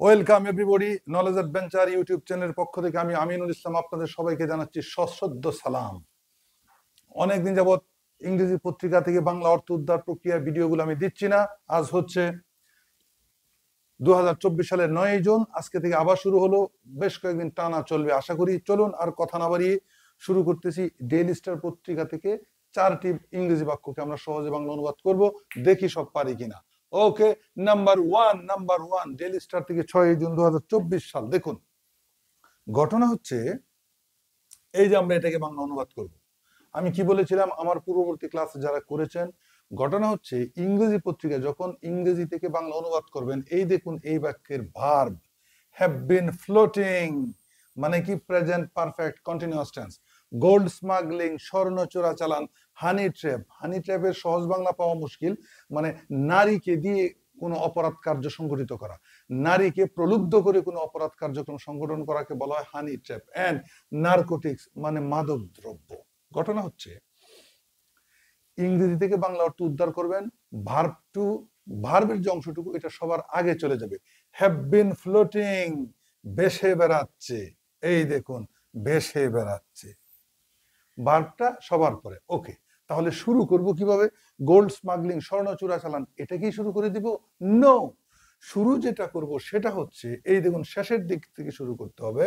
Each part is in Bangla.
Welcome everybody, knowledge adventure YouTube চ্যানেলের পক্ষ থেকে আমি আমিনুল ইসলাম আপনাদের সবাইকে জানাচ্ছি সশ্রদ্ধ সালাম। অনেকদিন যাবৎ ইংরেজি পত্রিকা থেকে বাংলা অর্থ উদ্ধার প্রক্রিয়ার ভিডিওগুলো আমি দিচ্ছি না। আজ হচ্ছে 2024 সালের 9 জুন। আজকে থেকে আবার শুরু হলো, বেশ কয়েকদিন টানা চলবে আশা করি। চলুন আর কথা না বাড়িয়ে শুরু করতেছি। ডেইলি স্টার পত্রিকা থেকে 4টি ইংরেজি বাক্যকে আমরা সহজে বাংলা অনুবাদ করব, দেখি সব পারি কিনা। ওকে, নাম্বার ওয়ান ডেইলি স্টার থেকে 6 জুন 2024 সাল। দেখুন, ঘটনা হচ্ছে এই যে আমরা এটাকে বাংলা অনুবাদ করব। আমি কি বলেছিলাম আমার পূর্ববর্তী ক্লাসে যারা করেছেন, ঘটনা হচ্ছে ইংরেজি পত্রিকা যখন ইংরেজি থেকে বাংলা অনুবাদ করবেন, এই দেখুন এই বাক্যের ভার্ব হ্যাভ বিন ফ্লোটিং মানে কি present perfect continuous tense. Gold smuggling স্বর্ণ চোরাচালান, হানি ট্র্যাপের সহজ বাংলা পাওয়া মুশকিল, মানে নারীকে দিয়ে কোনো অপরাধ কার্য সংগঠিত করা, নারীকে প্রলুব্ধ করে কোনো অপরাধ কার্যক্রম সংগঠন করাকে বলা হয় হানি ট্র্যাপ। এন্ড নার্কোটিক্স মানে মাদক দ্রব্য। ঘটনা হচ্ছে ইংরেজি থেকে বাংলা অর্থ উদ্ধার করবেন, ভার্ব টু ভার্বের যে অংশটুকু এটা সবার আগে চলে যাবে। হ্যাভ বিন ফ্লোটিং ভেসে বেড়াচ্ছে, এই দেখুন ভেসে বেড়াচ্ছে, ভার্বটা সবার পরে। ওকে, তাহলে শুরু করব কিভাবে? গোল্ড স্মাগলিং স্বর্ণ চোরাচালান এটাকেই শুরু করে দিব? নো, শুরু যেটা করব সেটা হচ্ছে এই দেখুন শেষের দিক থেকে শুরু করতে হবে।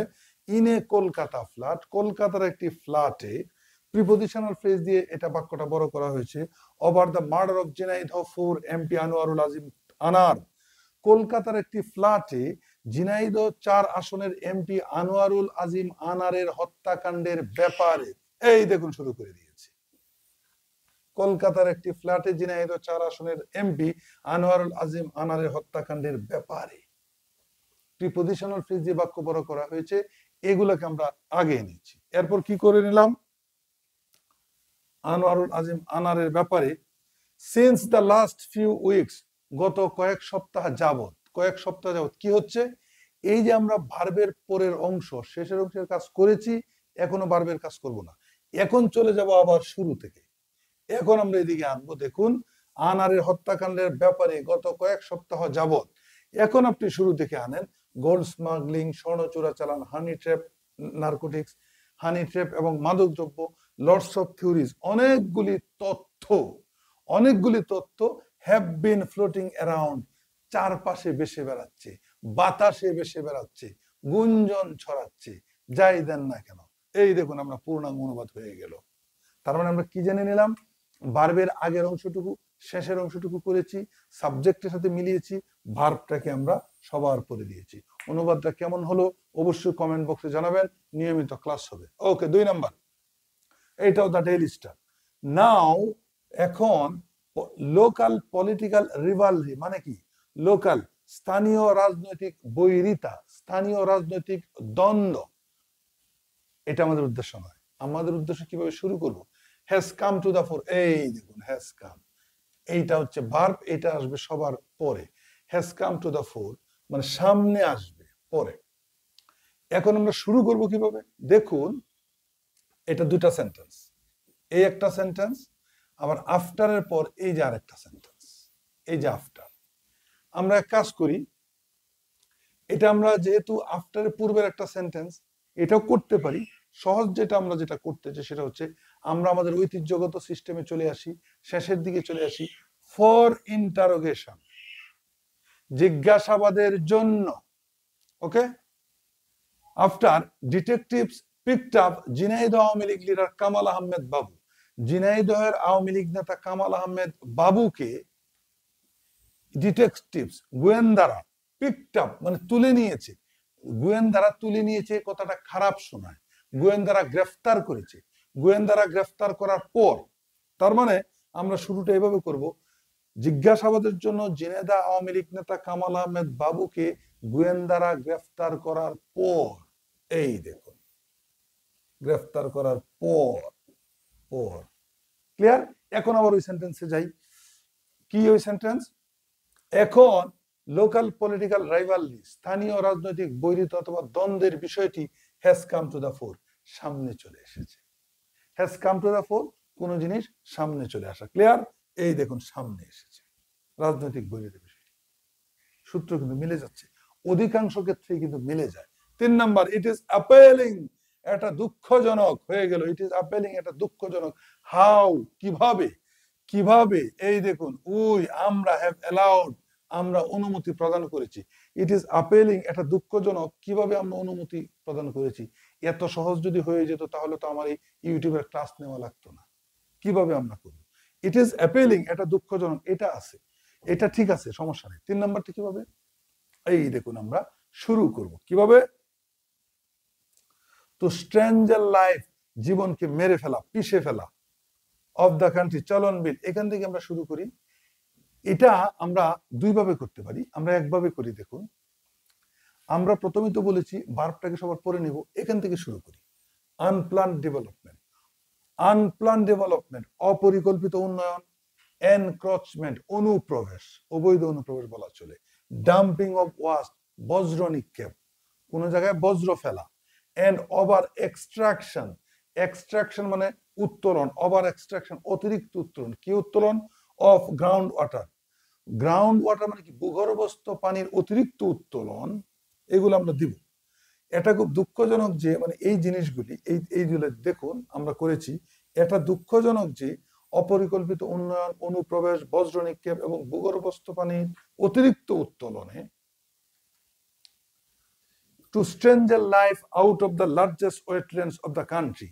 ইন এ কলকাতা ফ্ল্যাট, কলকাতার একটি ফ্ল্যাটে, প্রিপোজিশনাল ফ্রেজ দিয়ে এটা বাক্যটা বড় করা হয়েছে। Over the murder of Jhenaidah four MP Anwarul Azim Anar, কলকাতার একটি ফ্ল্যাটে ঝিনাইদহ 4 আসনের এমপি আনোয়ারুল আজিম আনারের হত্যাকাণ্ডের ব্যাপারে, এই দেখুন শুরু করে দিয়েছে। কলকাতার একটি ফ্ল্যাটে ঝিনাইদহ 4 আসনের এমপি আনোয়ারুল আজিম আনারের হত্যাকাণ্ডের ব্যাপারে, প্রিপোজিশনাল ফ্রেজ দিয়ে বাক্য বড় করা হয়েছে, এগুলোকে আমরা আগে নিচ্ছি। এরপর কি করে নিলাম? আনোয়ারুল আজিম আনারের ব্যাপারে, since the last few weeks, গত কয়েক সপ্তাহ যাবত, কি হচ্ছে? এই যে আমরা ভার্বের পরের অংশ শেষের অংশের কাজ করেছি, এখনো ভার্বের কাজ করব না, এখন চলে যাব আবার শুরু থেকে। এখন আমরা এদিকে আনবো, দেখুন আনারের হত্যাকাণ্ডের ব্যাপারে গত কয়েক সপ্তাহ যাবত, এখন আপনি শুরু থেকে আনেন গোল্ড স্মাগলিং স্বর্ণ চোরাচালান, হানি ট্র্যাপ নার্কোটিক্স, হানি ট্র্যাপ এবং মাদকদ্রব্য, লটস অফ থিওরিজ, অনেকগুলি তথ্য হ্যাভ বিন ফ্লোটিং অ্যারাউন্ড, চারপাশে ভেসে বেড়াচ্ছে, বাতাসে ভেসে বেড়াচ্ছে, গুঞ্জন ছড়াচ্ছে, যাই দেন না কেন। এই দেখুন আমরা পূর্ণাঙ্গ অনুবাদ হয়ে গেল। তার মানে আমরা কি জেনে নিলাম? ভার্বের আগের অংশটুকু শেষের অংশটুকু করেছি, সাবজেক্টের সাথে মিলিয়েছি, ভার্বটাকে আমরা সবার পরে দিয়েছি। অনুবাদটা কেমন হলো অবশ্যই কমেন্ট বক্সে জানাবেন, নিয়মিত ক্লাস হবে। ওকে, 2 নাম্বার, এইটাও দ্য ডেইলি স্টার। নাও, এখন লোকাল পলিটিক্যাল রিভালরি মানে কি? লোকাল স্থানীয় রাজনৈতিক বৈরিতা, স্থানীয় রাজনৈতিক দ্বন্দ্ব, এটা আমাদের উদ্দেশ্য নয়। আমাদের উদ্দেশ্য কিভাবে শুরু করব? Has come to the fore, এই দেখুন হ্যাজ কাম, এইটা হচ্ছে ভার্ব, এটা আসবে সবার পরে। Has come to the fore মানে সামনে আসবে পরে। এখন আমরা শুরু করব কিভাবে? দেখুন এটা দুটা সেন্টেন্স, এই একটা সেন্টেন্স, আবার আফটারের পর এই যে আরেকটা সেন্টেন্স, এই যে আফটার। আমরা এক কাজ করি, এটা আমরা যেহেতু আফটারের পূর্বের একটা সেন্টেন্স, এটাও করতে পারি। সহজ যেটা করতে চাই সেটা হচ্ছে আমরা আমাদের ঐতিহ্যগত সিস্টেমে চলে আসি, শেষের দিকে চলে আসি। ফর ইন্টারোগেশন, জিজ্ঞাসাবাদের জন্য। Okay, after detectives picked up Jhenaidah Awami League leader Kamal Ahmed Babu, ঝিনাইদহের আওয়ামী লীগ নেতা কামাল আহমেদ বাবুকে ডিটেকটিভস গোয়েন্দারা, পিকড আপ মানে তুলে নিয়েছে, গোয়েন্দারা তুলে নিয়েছে কথাটা খারাপ শোনায়, গোয়েন্দারা গ্রেফতার করেছে, গোয়েন্দারা গ্রেফতার করার পর, তার মানে আমরা শুরুটা এভাবে করব, জিজ্ঞাসাবাদের জন্য ঝিনাইদহ আওয়ামী লীগ নেতা কামাল আহমেদ বাবুকে গোয়েন্দারা গ্রেফতার করার পর, এই দেখুন গ্রেফতার করার পর পর। ক্লিয়ার? এখন আবার ওই সেন্টেন্সে যাই। কি ওই সেন্টেন্স? এখন লোকাল পলিটিক্যাল রাইভালরি, স্থানীয় রাজনৈতিক বৈরিতা অথবা দ্বন্দ্বের বিষয়টি has come to the fore, সামনে চলে এসেছে। Has come to the fore, কোন জিনিস সামনে চলে আসা। ক্লিয়ার? এই দেখুন সামনে এসেছে রাজনৈতিক বৈরিতার বিষয়টি। সূত্র কিন্তু মিলে যাচ্ছে। অধিকাংশ ক্ষেত্রে কিন্তু মিলে যায়। 3 নাম্বার, ইট ইজ অ্যাপেলিং, এটা দুঃখজনক হয়ে গেল, ইট ইজ অ্যাপেলিং, এটা দুঃখজনক। হাউ, কিভাবে, কিভাবে, এই দেখুন, উই, আমরা, হ্যাভ অ্যালাউড, আমরা অনুমতি প্রদান করেছি। ইট ইজ অ্যাপেলিং, এটা দুঃখজনক, কিভাবে আমরা অনুমতি প্রদান করেছি। এত সহজ যদি হয়ে যেত তাহলে তো আমার এই ইউটিউবের ক্লাস নেওয়া লাগতো না। কিভাবে আমরা করব? ইট ইজ অ্যাপেলিং, এটা দুঃখজনক, এটা আছে, এটা ঠিক আছে, সমস্যা নেই। 3 নাম্বারটা কিভাবে, এই দেখুন, আমরা শুরু করব কিভাবে। টু স্ট্রেঞ্জার লাইফ, জীবনকে মেরে ফেলা, পিষে ফেলা, অফ দ্য কান্ট্রি, চলন বিল, এখান থেকে আমরা শুরু করি। এটা আমরা দুইভাবে করতে পারি, আমরা একভাবে করি। দেখুন, আমরা প্রথমেই তো বলেছি ভার্বটাকে সবার পরে নেব, এখান থেকে শুরু করি। আনপ্লান ডেভেলপমেন্ট, আনপ্লান ডেভেলপমেন্ট, অপরিকল্পিত উন্নয়ন। এনক্রচমেন্ট, অনুপ্রবেশ, অবৈধ অনুপ্রবেশ বলা চলে। ডাম্পিং অফ ওয়াস্ট, বজ্র নিক্ষেপ, কোন জায়গায় বজ্র ফেলা। এন্ড ওভার এক্সট্রাকশন, এক্সট্রাকশন মানে উত্তোলন, ওভার এক্সট্রাকশন অতিরিক্ত উত্তোলন, কি উত্তোলন, of ground water, ground water মানে কি, ভূগর্ভস্থ পানির অতিরিক্ত উত্তোলন, এগুলো আমরা দিব। এটা খুব দুঃখজনক যে মানে এই জিনিসগুলি এইগুলো দেখুন আমরা করেছি, এটা দুঃখজনক যে অপরিকল্পিত উন্নয়ন, অনুপ্রবেশ, বজ্র নিক্ষেপ এবং ভূগর্ভস্থ পানির অতিরিক্ত উত্তোলনে। To strangle life out of the largest wetlands of the country.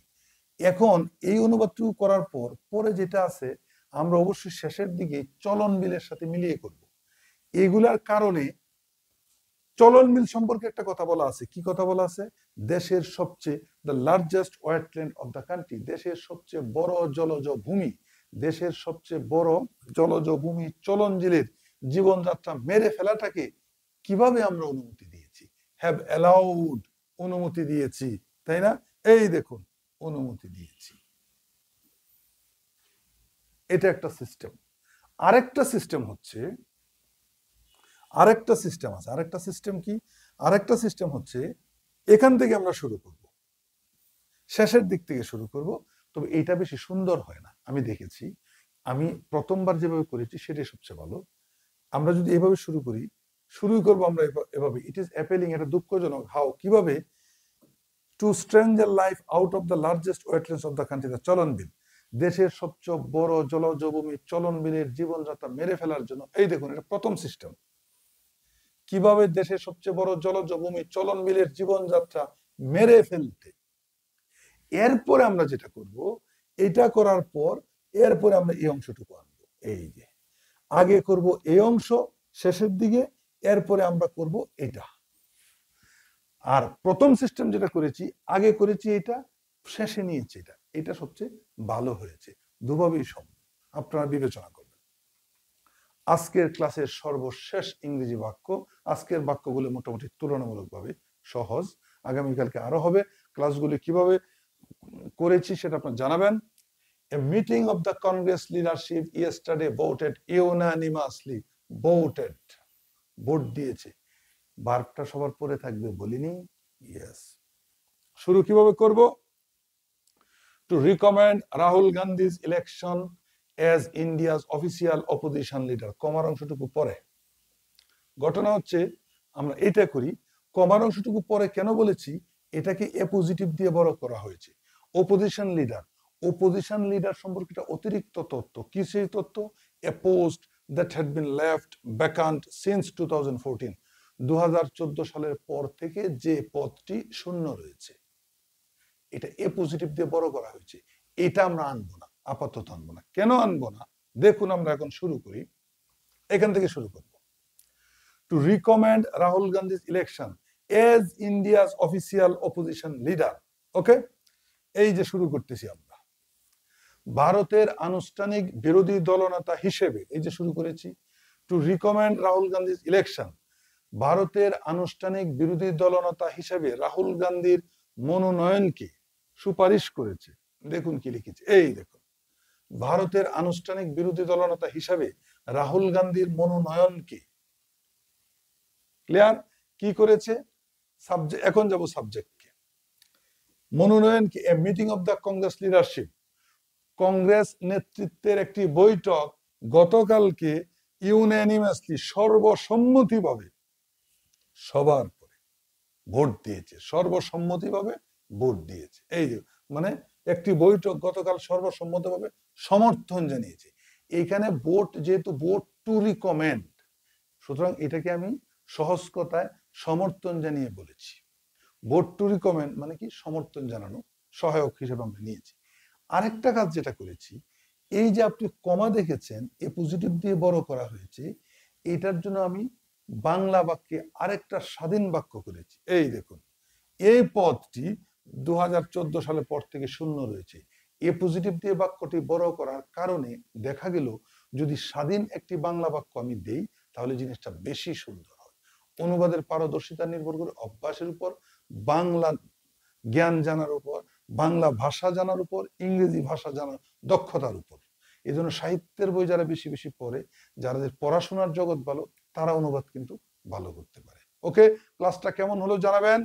এখন এই অনুবাদটুকু করার পর পরে যেটা আছে আমরা অবশ্যই শেষের দিকে চলন বিলের সাথে মিলিয়ে করব। এগুলার কারণে চলন বিল সম্পর্কে একটা কথা বলা আছে, কি কথা বলা আছে, দেশের সবচেয়ে, the largest wetland of the country, দেশের সবচেয়ে বড় জলজ ভূমি, দেশের সবচেয়ে বড় জলজ ভূমি চলন বিলের জীবনযাত্রা মেরে ফেলাটাকে কিভাবে আমরা অনুমতি দিয়েছি, হ্যাভ অ্যালাউড, অনুমতি দিয়েছি, তাই না? এই দেখুন, অনুমতি দিয়েছি, এটা একটা সিস্টেম। আরেকটা সিস্টেম হচ্ছে, আরেকটা সিস্টেম আছে, আরেকটা সিস্টেম কি, আরেকটা সিস্টেম হচ্ছে এখান থেকে আমরা শুরু করব, শেষের দিক থেকে শুরু করব। তবে এটা বেশি সুন্দর হয় না, আমি দেখেছি, আমি প্রথমবার যেভাবে করেছি সেটাই সবচেয়ে ভালো। আমরা যদি এভাবে শুরু করি, শুরু করবো আমরা এভাবে, ইট ইজ অ্যাপেলিং, এটা দুঃখজনক, হাউ, কিভাবে, to strangle life out of the largest wetlands of the country, the Chalan Beel, দেশের সবচেয়ে বড় জলজ ভূমি চলন বিলের জীবনযাত্রা মেরে ফেলার জন্য। এই দেখুন, এটা প্রথম সিস্টেম, কিভাবে দেশের সবচেয়ে বড় জলজ ভূমি চলন বিলের জীবনযাত্রা মেরে ফেলতে। এরপরে আমরা যেটা করব, এটা করার পর এরপরে আমরা এই অংশটুকু আনবো, এই যে আগে করব এই অংশ শেষের দিকে, এরপরে আমরা করব এটা। আর প্রথম সিস্টেম যেটা করেছি, আগে করেছি এটা, শেষে নিয়েছি এটা, এটা সবচেয়ে ভালো হয়েছে, দুভাবেই সম্ভব, আপনারা বিবেচনা করবেন। আজকের ক্লাসের সর্বশেষ ইংরেজি বাক্য, আজকের বাক্যগুলো মোটামুটি তুলনামূলকভাবে সহজ, আগামীকালকে আরো হবে। ক্লাসগুলি কিভাবে করেছি সেটা আপনারা জানাবেন। A meeting of the Congress leadership yesterday voted unanimously, voted, vote দিয়েছে, ভার্বটা সবার পরে থাকবে বলিনি, ইয়েস। শুরু কিভাবে করব, to recommend Rahul Gandhi's election as India's official opposition leader, কমার অংশটুকু পরে। ঘটনা হচ্ছে আমরা এটা করি, কমার অংশটুকু পরে কেন বলেছি, এটাকে এ পজিটিভ দিয়ে বড় করা হয়েছে। অপোজিশন লিডার, অপোজিশন লিডার সম্পর্কিত অতিরিক্ত তথ্য, কি সেই তথ্য, a post that had been left vacant since 2014, 2014 সালের পর থেকে যে পদটি শূন্য রয়েছে, এটা এ পজিটিভ দিয়ে বড় করা হয়েছে। এটা আমরা আনবো না, আপাতত আনবো না। কেন আনবো না, দেখুন আমরা এখন শুরু করি, এখান থেকে শুরু করব। To recommend Rahul Gandhi's election as India's official opposition leader, okay, এই যে শুরু করতেছি আমরা, ভারতের আনুষ্ঠানিক বিরোধী দলনেতা হিসেবে, এই যে শুরু করেছি, to recommend Rahul Gandhi's election, ভারতের আনুষ্ঠানিক বিরোধী দলনেতা হিসেবে রাহুল গান্ধীর মনোনয়নকে সুপারিশ করেছে। দেখুন কি লিখেছে, এই দেখুন, ভারতের আনুষ্ঠানিক বিরোধী দলনেতা হিসাবে রাহুল গান্ধীর মনোনয়নকে, ক্লিয়ার, কি করেছে, সাবজেক্ট, এখন যাব সাবজেক্টকে, মনোনয়নকে, a meeting of the Congress leadership, Congress নেতৃত্বের একটি বৈঠক গতকালকে ইউনানিমাসলি, সর্বসম্মতিভাবে, সবার পরে ভোট দিয়েছে, সর্বসম্মতিভাবে ভোট দিয়েছে। এই যে মানে একটি বৈঠক গতকাল সর্বসম্মতভাবে সমর্থন জানিয়েছে। এইখানে ভোট যেহেতু ভোট টু রিকমেন্ড, সুতরাং এটাকে আমি সহজ কথায় সমর্থন জানিয়ে বলেছি। ভোট টু রিকমেন্ড মানে কি সমর্থন জানানো, সহায়ক হিসেবে আমরা নিয়েছি। আরেকটা কাজ যেটা করেছি, এই যে আপনি কমা দেখেছেন এ পজিটিভ দিয়ে বড় করা হয়েছে, এটার জন্য আমি বাংলা বাক্যে আরেকটা স্বাধীন বাক্য করেছি। এই দেখুন, এই পদটি 2014 সালের পর থেকে শূন্য রয়েছে। এ পজিটিভ দিয়ে বাক্যটি বড় করার কারণে দেখা গেল যদি স্বাধীন একটি বাংলা বাক্য আমি দেই তাহলে জিনিসটা বেশি সুন্দর হয়। অনুবাদের পারদর্শিতা নির্ভর করে অভ্যাসের উপর, বাংলা জ্ঞান জানার উপর, বাংলা ভাষা জানার উপর, ইংরেজি ভাষা জানার দক্ষতার উপর। এই জন্য সাহিত্যের বই যারা বেশি বেশি পড়ে, যাদের পড়াশোনার জগৎ ভালো, তারা অনুবাদ কিন্তু ভালো করতে পারে। ওকে, ক্লাসটা কেমন হলো জানাবেন,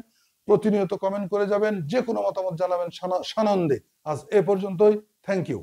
প্রতিনিয়ত কমেন্ট করে যাবেন, যে কোনো মতামত জানাবেন সানন্দে। আজ এ পর্যন্তই, থ্যাংক ইউ।